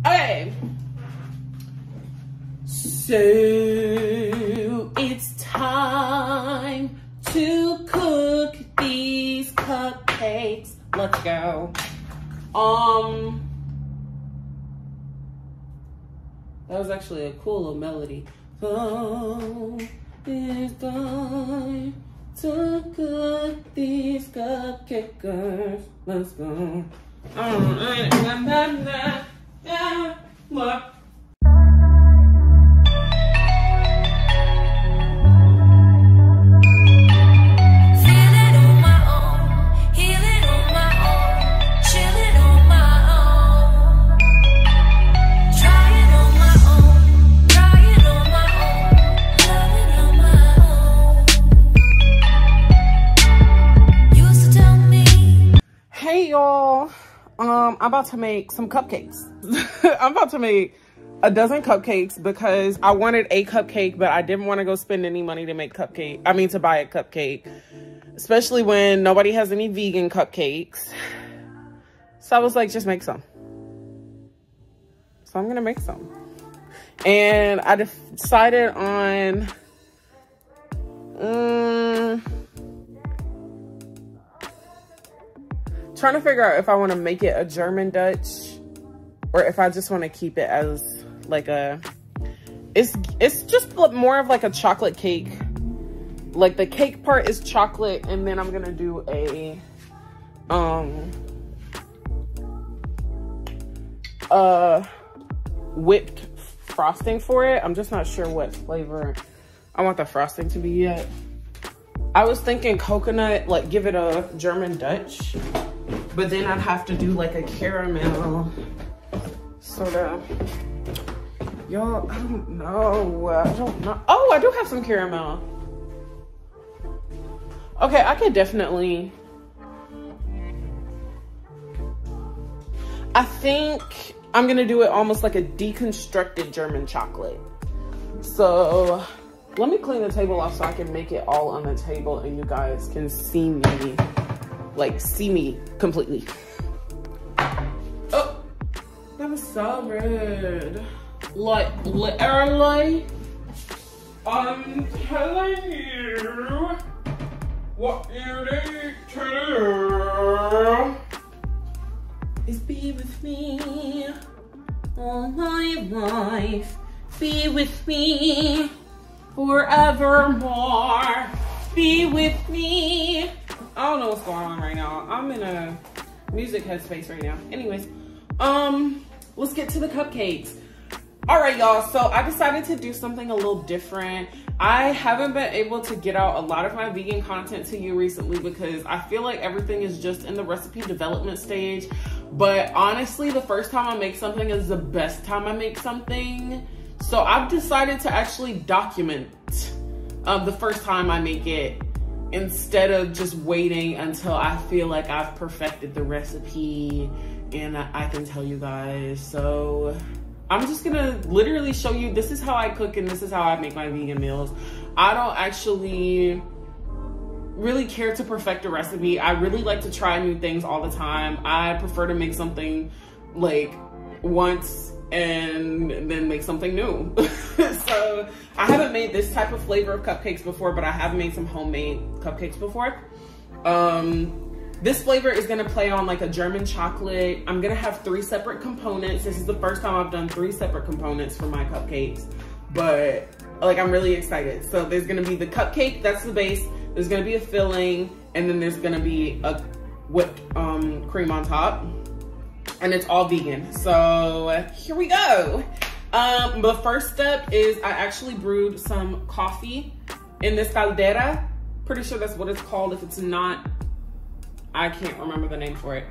Okay. So it's time to cook these cupcakes. Let's go. That was actually a cool little melody. So it's time to cook these cupcakes. Let's go. Look. Hey y'all, I'm about to make some cupcakes. I'm about to make a dozen cupcakes because I wanted a cupcake, but I didn't want to go spend any money to make cupcake. I mean, to buy a cupcake, especially when nobody has any vegan cupcakes. So I was like, just make some. So I'm gonna make some. And I decided on, trying to figure out if I want to make it a German Dutch or if I just want to keep it as like a, it's just more of like a chocolate cake. Like the cake part is chocolate, and then I'm gonna do a whipped frosting for it. I'm just not sure what flavor I want the frosting to be yet. I was thinking coconut, like give it a German Dutch. But then I'd have to do like a caramel sort of. Y'all, I don't know. Oh, I do have some caramel. Okay, I could definitely. I think I'm gonna do it almost like a deconstructed German chocolate. So let me clean the table off so I can make it all on the table and you guys can see me. Like, see me completely. Oh, that was so rude. Like, literally, I'm telling you what you need to do is be with me all my life. Be with me forevermore. Be with me. I don't know what's going on right now. I'm in a music headspace right now. Anyways, let's get to the cupcakes. All right, y'all. So I decided to do something a little different. I haven't been able to get out a lot of my vegan content to you recently because I feel like everything is just in the recipe development stage. But honestly, the first time I make something is the best time I make something. So I've decided to actually document the first time I make it, instead of just waiting until I feel like I've perfected the recipe and I can tell you guys. So I'm just gonna literally show you, this is how I cook and this is how I make my vegan meals. I don't actually really care to perfect a recipe. I really like to try new things all the time. I prefer to make something like once and then make something new. So I haven't made this type of flavor of cupcakes before, but I have made some homemade cupcakes before. This flavor is gonna play on like a German chocolate. I'm gonna have 3 separate components. This is the first time I've done 3 separate components for my cupcakes, but like I'm really excited. So there's gonna be the cupcake, that's the base. There's gonna be a filling, and then there's gonna be a whipped cream on top. And it's all vegan. So here we go. The first step is I actually brewed some coffee in this caldera. Pretty sure that's what it's called. If it's not, I can't remember the name for it.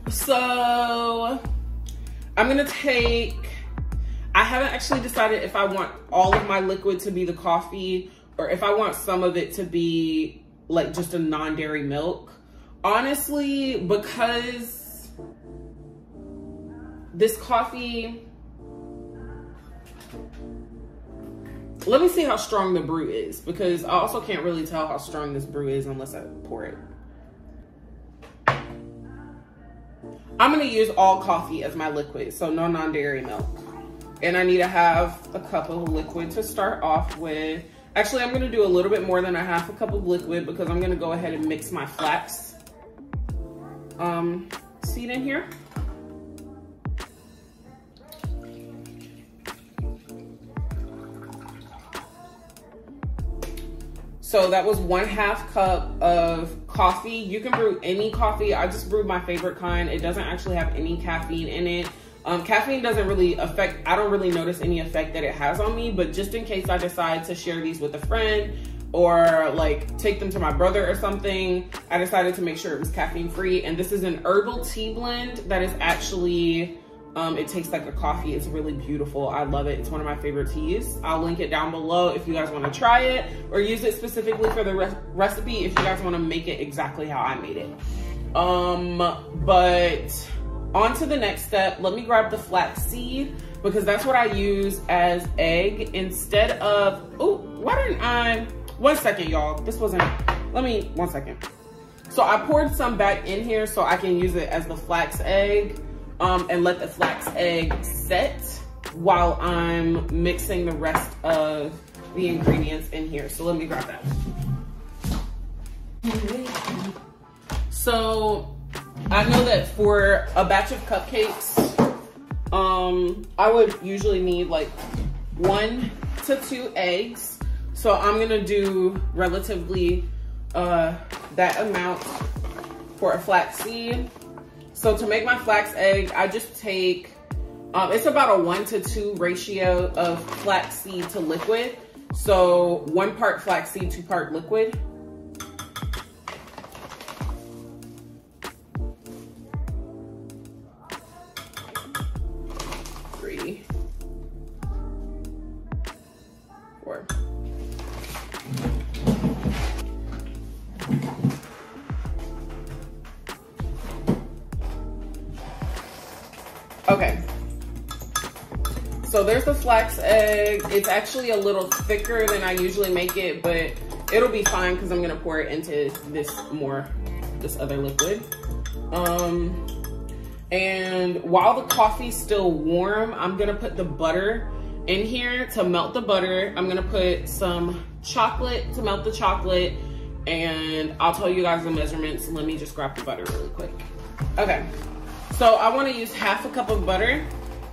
So I'm gonna take, I haven't actually decided if I want all of my liquid to be the coffee or if I want some of it to be like just a non-dairy milk. Honestly, because this coffee, let me see how strong the brew is, because I also can't really tell how strong this brew is unless I pour it. I'm gonna use all coffee as my liquid, so no non-dairy milk. And I need to have a cup of liquid to start off with. Actually, I'm gonna do a little bit more than a half a cup of liquid because I'm gonna go ahead and mix my flax seed in here. So that was 1/2 cup of coffee. You can brew any coffee. I just brewed my favorite kind. It doesn't actually have any caffeine in it. Caffeine doesn't really affect, I don't really notice any effect that it has on me, but just in case I decide to share these with a friend or like take them to my brother or something, I decided to make sure it was caffeine free. And this is an herbal tea blend that is actually, it tastes like a coffee. It's really beautiful. I love it. It's one of my favorite teas. I'll link it down below if you guys want to try it or use it specifically for the recipe if you guys want to make it exactly how I made it. But on to the next step. Let me grab the flax seed because that's what I use as egg instead of, oh, why didn't I, one second y'all, this wasn't, one second. So I poured some back in here so I can use it as the flax egg and let the flax egg set while I'm mixing the rest of the ingredients in here. So let me grab that. So I know that for a batch of cupcakes, I would usually need like 1 to 2 eggs. So I'm gonna do relatively that amount for a flax seed. So to make my flax egg, I just take, it's about a 1 to 2 ratio of flax seed to liquid. So 1 part flax seed, 2 part liquid. Okay, so there's the flax egg. It's actually a little thicker than I usually make it, but it'll be fine because I'm gonna pour it into this other liquid. And while the coffee's still warm, I'm gonna put the butter in here to melt the butter. I'm gonna put some chocolate to melt the chocolate, and I'll tell you guys the measurements. Let me just grab the butter really quick. Okay. So I want to use 1/2 cup of butter,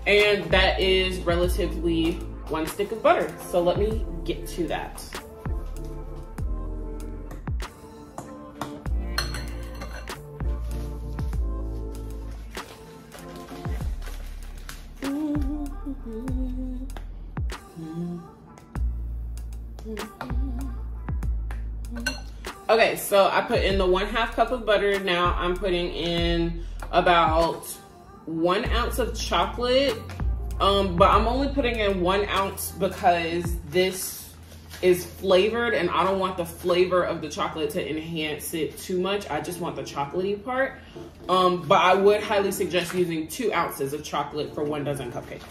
and that is relatively 1 stick of butter. So let me get to that. Okay, so I put in the 1/2 cup of butter. Now I'm putting in about 1 ounce of chocolate, but I'm only putting in 1 ounce because this is flavored and I don't want the flavor of the chocolate to enhance it too much. I just want the chocolatey part. But I would highly suggest using 2 ounces of chocolate for 1 dozen cupcakes.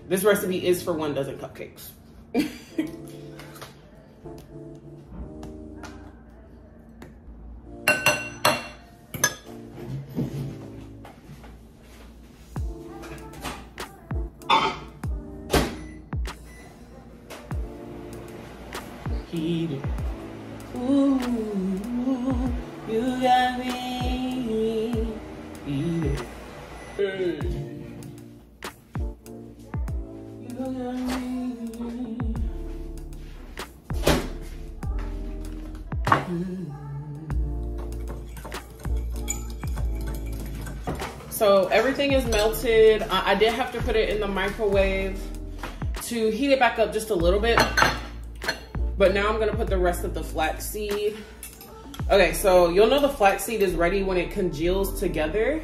This recipe is for 1 dozen cupcakes. Ooh, you got me. You got me. So everything is melted. I did have to put it in the microwave to heat it back up just a little bit. But now I'm gonna put the rest of the flaxseed. Okay, so you'll know the flaxseed is ready when it congeals together.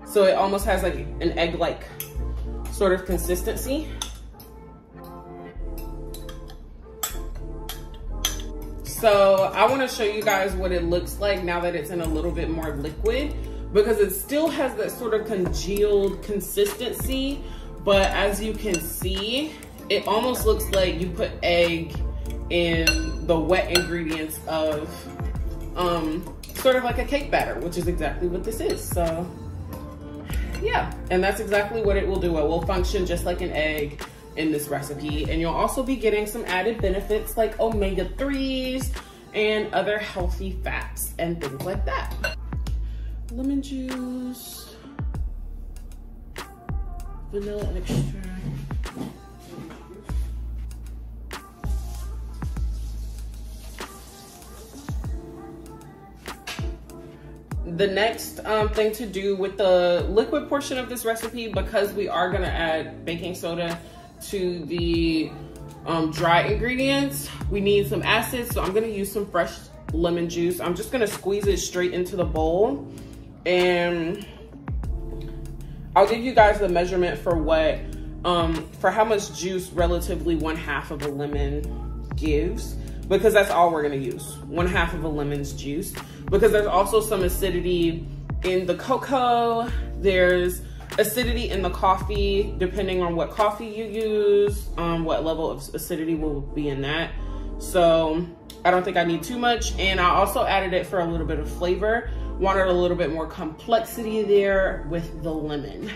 So it almost has like an egg-like sort of consistency. So I wanna show you guys what it looks like now that it's in a little bit more liquid, because it still has that sort of congealed consistency. But as you can see, it almost looks like you put egg in the wet ingredients of sort of like a cake batter, which is exactly what this is. So yeah, and that's exactly what it will do. It will function just like an egg in this recipe. And you'll also be getting some added benefits like omega-3s and other healthy fats and things like that. Lemon juice, vanilla extract. The next thing to do with the liquid portion of this recipe, because we are gonna add baking soda to the dry ingredients, we need some acid. So I'm gonna use some fresh lemon juice. I'm just gonna squeeze it straight into the bowl, and I'll give you guys the measurement for what, for how much juice relatively 1/2 of a lemon gives, because that's all we're gonna use, 1/2 of a lemon's juice, because there's also some acidity in the cocoa. There's acidity in the coffee, depending on what coffee you use, what level of acidity will be in that. So I don't think I need too much. And I also added it for a little bit of flavor. Wanted a little bit more complexity there with the lemon.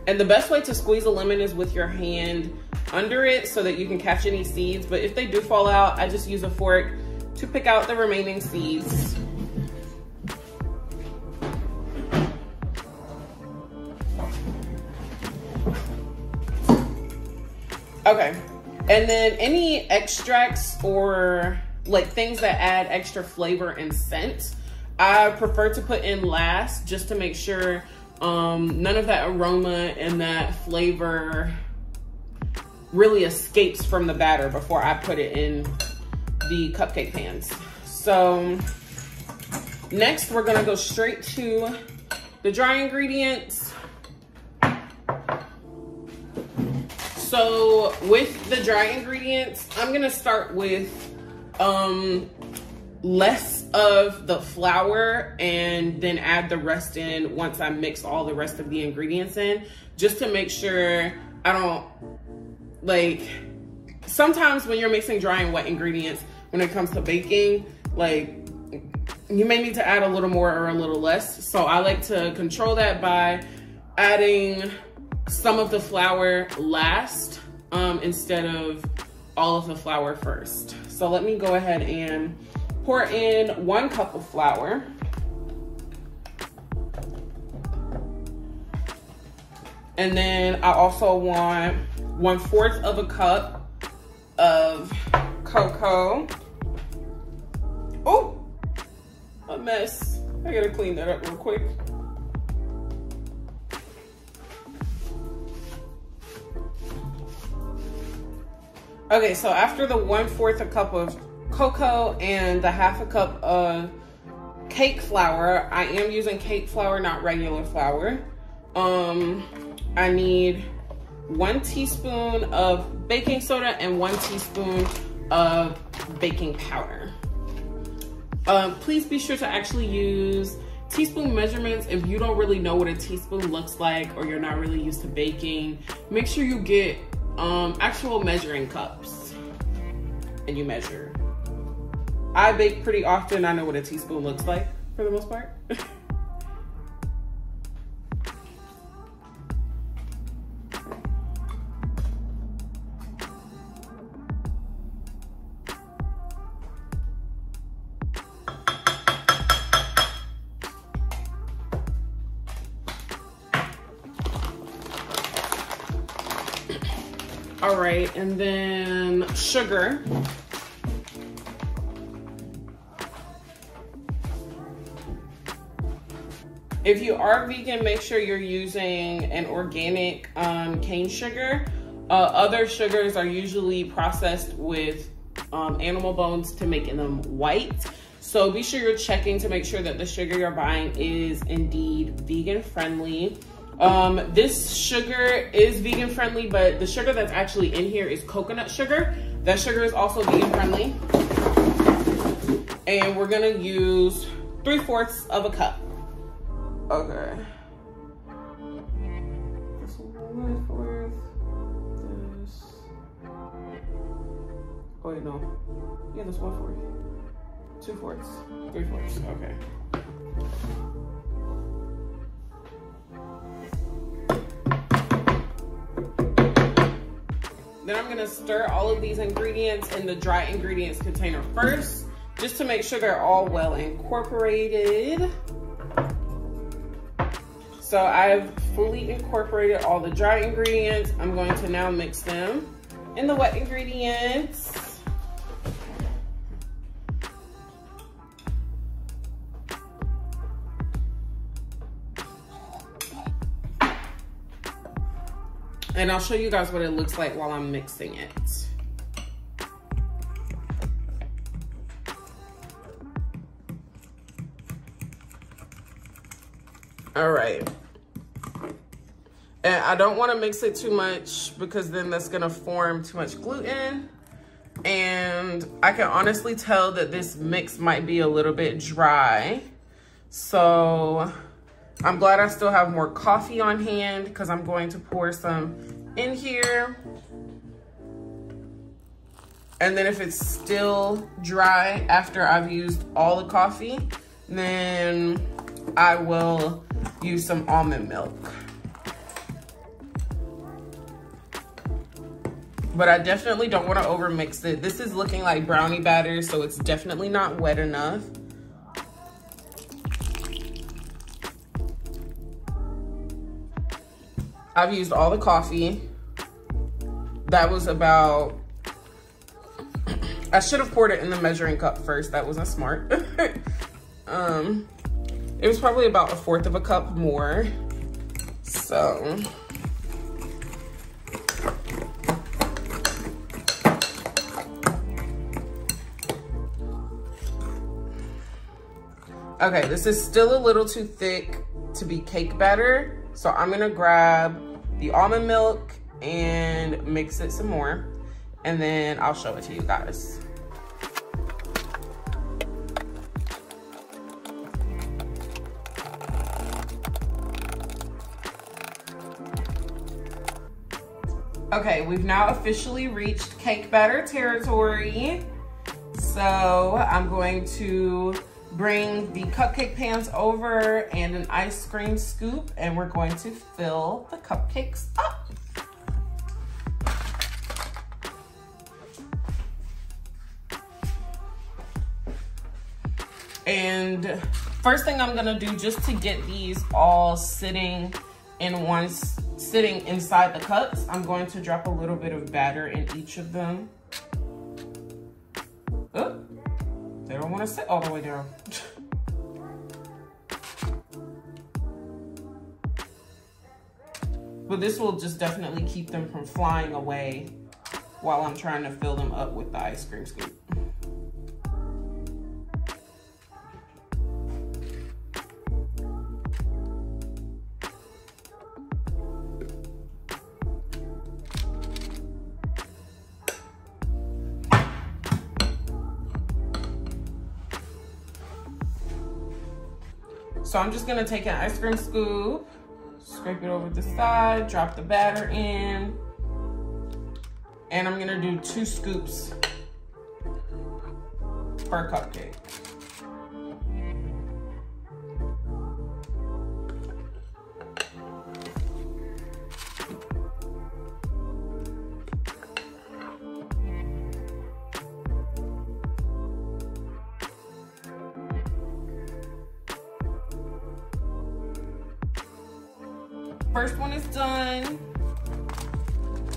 And the best way to squeeze a lemon is with your hand under it so that you can catch any seeds. But if they do fall out, I just use a fork to pick out the remaining seeds. Okay, and then any extracts or like things that add extra flavor and scent, I prefer to put in last, just to make sure none of that aroma and that flavor really escapes from the batter before I put it in the cupcake pans. So next we're gonna go straight to the dry ingredients. So with the dry ingredients, I'm gonna start with less of the flour and then add the rest in once I mix all the rest of the ingredients in, just to make sure I don't, like, sometimes when you're mixing dry and wet ingredients, when it comes to baking, like, you may need to add a little more or a little less. So I like to control that by adding some of the flour last instead of all of the flour first. So let me go ahead and pour in 1 cup of flour. And then I also want 1/4 of a cup of cocoa. Oh, a mess. I gotta clean that up real quick. Okay, so after the 1/4 a cup of cocoa and the 1/2 a cup of cake flour, I am using cake flour, not regular flour. I need 1 teaspoon of baking soda and 1 teaspoon of baking powder. Please be sure to actually use teaspoon measurements if you don't really know what a teaspoon looks like or you're not really used to baking. Make sure you get actual measuring cups and you measure. I bake pretty often. I know what a teaspoon looks like for the most part. All right, and then sugar. If you are vegan, make sure you're using an organic cane sugar. Other sugars are usually processed with animal bones to make them white. So be sure you're checking to make sure that the sugar you're buying is indeed vegan friendly. This sugar is vegan friendly, but the sugar that's actually in here is coconut sugar. That sugar is also vegan friendly. And we're gonna use 3/4 of a cup. Okay. This 1/4, this. wait, no. Yeah, that's 1/4. 2/4. 3/4. Okay. Then I'm gonna stir all of these ingredients in the dry ingredients container first, just to make sure they're all well incorporated. So I've fully incorporated all the dry ingredients. I'm going to now mix them in the wet ingredients. And I'll show you guys what it looks like while I'm mixing it. All right. And I don't want to mix it too much because then that's going to form too much gluten. And I can honestly tell that this mix might be a little bit dry. So I'm glad I still have more coffee on hand because I'm going to pour some in here. And then if it's still dry after I've used all the coffee, then I will use some almond milk. But I definitely don't want to overmix it. This is looking like brownie batter, so it's definitely not wet enough. I've used all the coffee. That was about, I should have poured it in the measuring cup first. That wasn't smart. It was probably about 1/4 of a cup more. So. Okay, this is still a little too thick to be cake batter. So I'm gonna grab the almond milk and mix it some more. And then I'll show it to you guys. Okay, we've now officially reached cake batter territory. So I'm going to bring the cupcake pans over and an ice cream scoop, and we're going to fill the cupcakes up. And first thing I'm gonna do, just to get these all sitting inside the cups, I'm going to drop a little bit of batter in each of them. Oh, they don't want to sit all the way down. But this will just definitely keep them from flying away while I'm trying to fill them up with the ice cream scoop. So I'm just gonna take an ice cream scoop, scrape it over the side, drop the batter in, and I'm gonna do 2 scoops per cupcake. First one is done.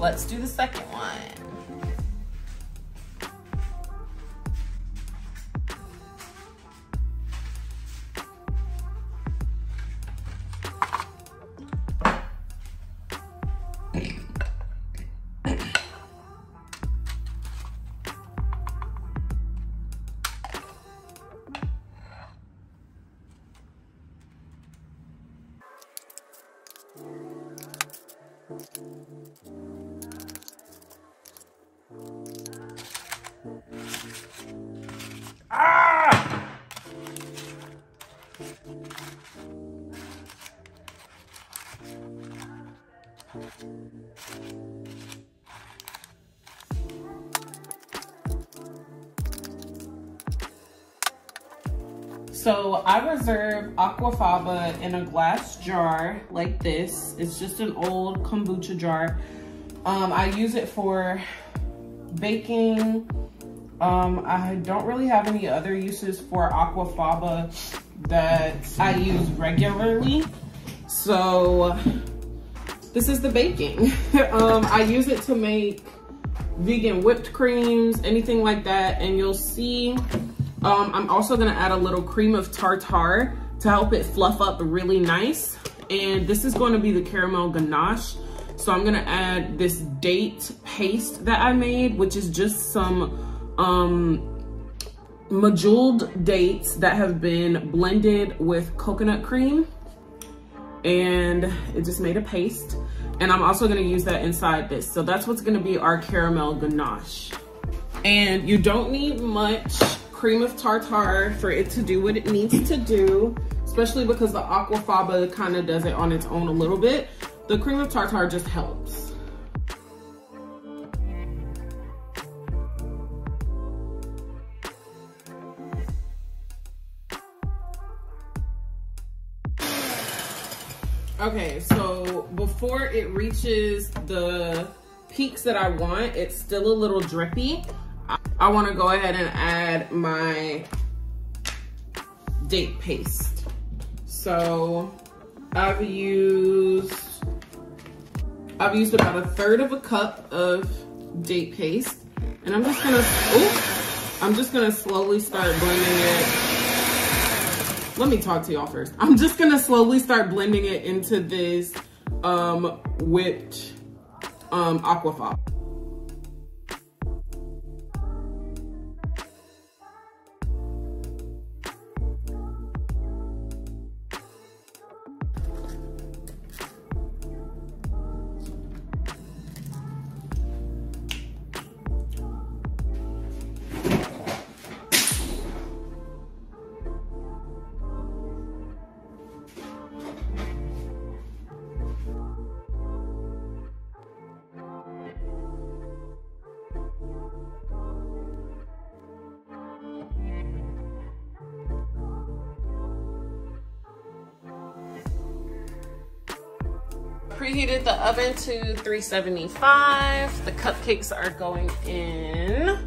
Let's do the second one. So I reserve aquafaba in a glass jar like this. It's just an old kombucha jar. I use it for baking. I don't really have any other uses for aquafaba that I use regularly. So this is the baking. I use it to make vegan whipped creams, anything like that. And you'll see, I'm also gonna add a little cream of tartar to help it fluff up really nice. And this is going to be the caramel ganache. So I'm gonna add this date paste that I made, which is just some medjooled dates that have been blended with coconut cream. And it just made a paste. And I'm also gonna use that inside this. So that's what's gonna be our caramel ganache. And you don't need much cream of tartar for it to do what it needs to do, especially because the aquafaba kind of does it on its own a little bit. The cream of tartar just helps. Okay, so before it reaches the peaks that I want, it's still a little drippy. I want to go ahead and add my date paste. So I've used about 1/3 of a cup of date paste, and I'm just gonna slowly start blending it. Let me talk to y'all first. I'm just gonna slowly start blending it into this whipped aquafaba. Preheated the oven to 375. The cupcakes are going in.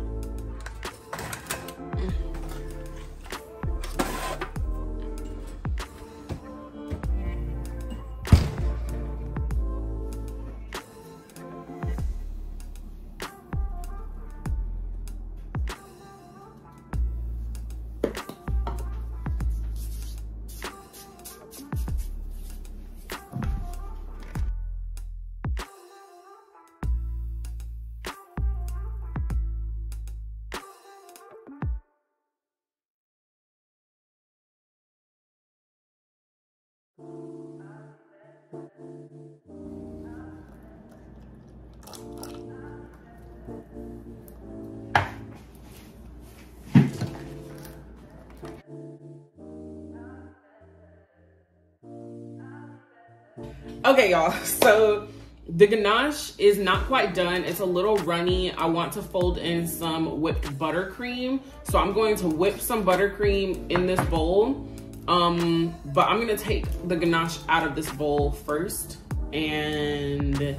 Okay, y'all, so the ganache is not quite done. It's a little runny. I want to fold in some whipped buttercream. So I'm going to whip some buttercream in this bowl. But I'm gonna take the ganache out of this bowl first. And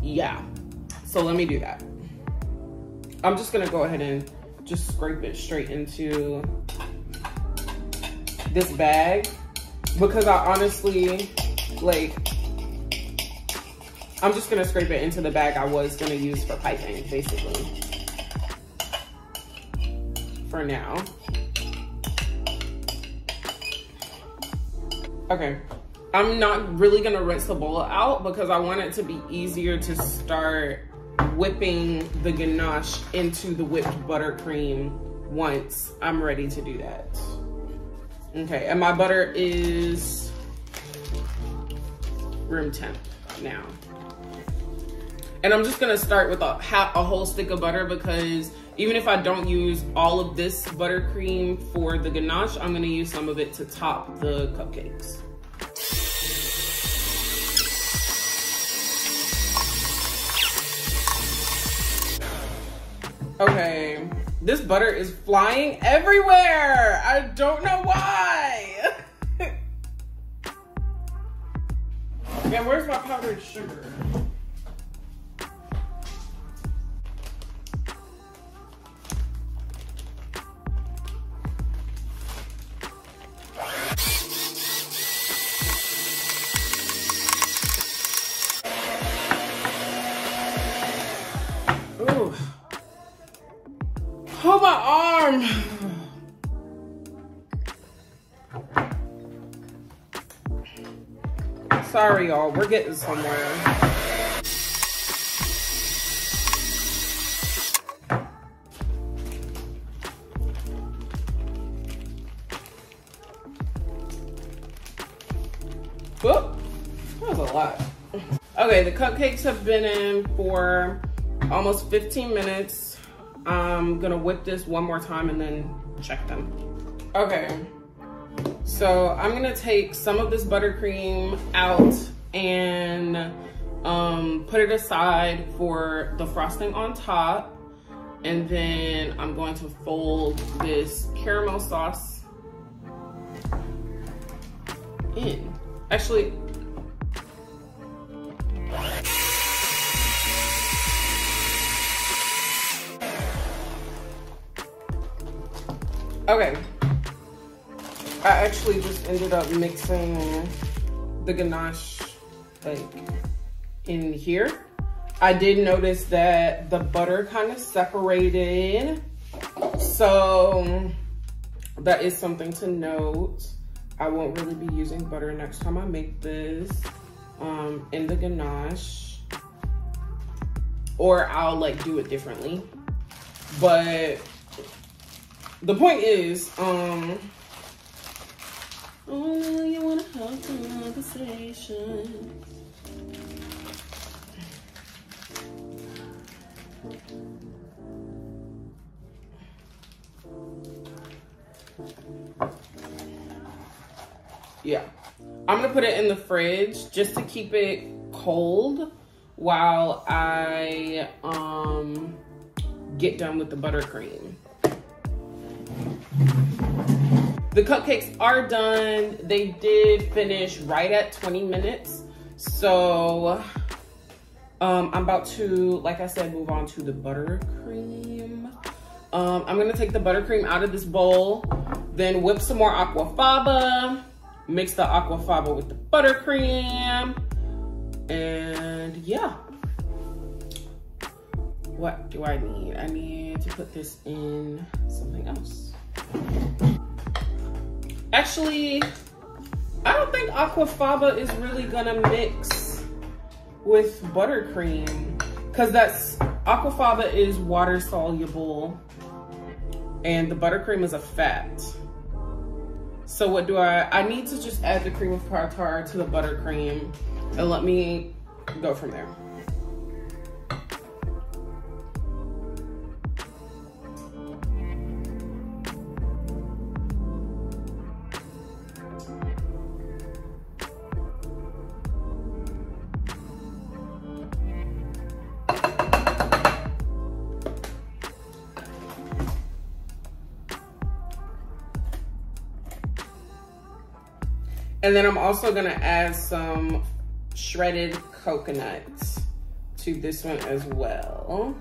yeah, so let me do that. I'm just gonna go ahead and just scrape it straight into this bag, because I honestly, like, I'm just gonna scrape it into the bag I was gonna use for piping, basically, for now. Okay, I'm not really gonna rinse the bowl out because I want it to be easier to start whipping the ganache into the whipped buttercream once I'm ready to do that. Okay, and my butter is room temp now. And I'm just gonna start with a whole stick of butter, because even if I don't use all of this buttercream for the ganache, I'm gonna use some of it to top the cupcakes. Okay, This butter is flying everywhere. I don't know why. And where's my powdered sugar? Ooh. Oh, my arm. Sorry, y'all. We're getting somewhere. Whoop. That was a lot. Okay, the cupcakes have been in for almost 15 minutes. I'm gonna whip this one more time and then check them. Okay, so I'm gonna take some of this buttercream out and put it aside for the frosting on top. And then I'm going to fold this caramel sauce in. Actually, okay, I actually just ended up mixing the ganache like in here. I did notice that the butter kind of separated, so that is something to note. I won't really be using butter next time I make this in the ganache, or I'll like do it differently. But the point is, oh, you wanna have conversation. Yeah, I'm gonna put it in the fridge just to keep it cold while I get done with the buttercream. The cupcakes are done. They did finish right at 20 minutes. So I'm about to, like I said, move on to the buttercream. I'm gonna take the buttercream out of this bowl, then whip some more aquafaba, mix the aquafaba with the buttercream, and yeah. What do I need? I need to put this in something else. Actually, I don't think aquafaba is really gonna mix with buttercream, because aquafaba is water soluble and the buttercream is a fat. So what do I need to just add the cream of tartar to the buttercream and let me go from there. And then I'm also gonna add some shredded coconuts to this one as well.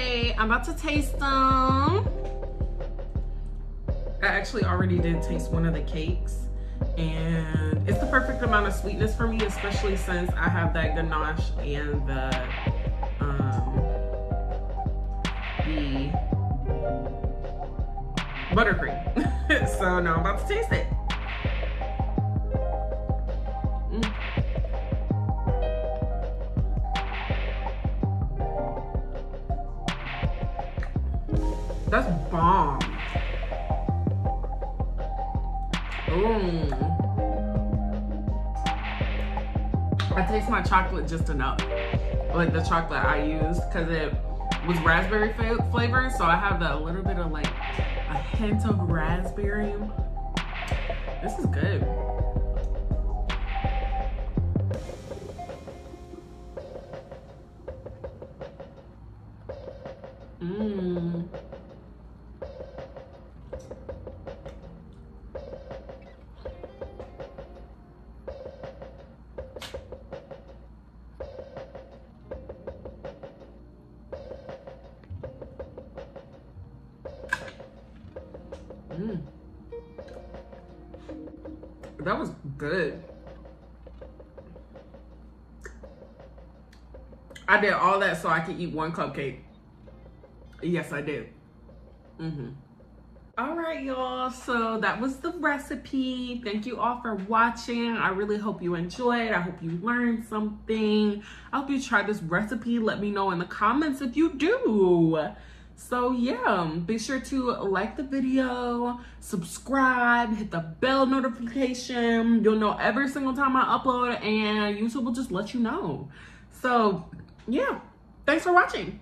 right, I'm about to taste them. I actually already did taste one of the cakes, and it's the perfect amount of sweetness for me, especially since I have that ganache and the buttercream. So now I'm about to taste it. That's bomb. Ooh. I taste my chocolate just enough. Like the chocolate I used, because it was raspberry flavor, so I have a little bit of like a hint of raspberry. This is good. Mmm. That was good. I did all that so I could eat one cupcake. Yes, I did. All right, y'all. So that was the recipe. Thank you all for watching. I really hope you enjoyed. I hope you learned something. I hope you try this recipe. Let me know in the comments if you do. So yeah, be sure to like the video, subscribe, hit the bell notification. You'll know every single time I upload, and YouTube will just let you know. So yeah, thanks for watching.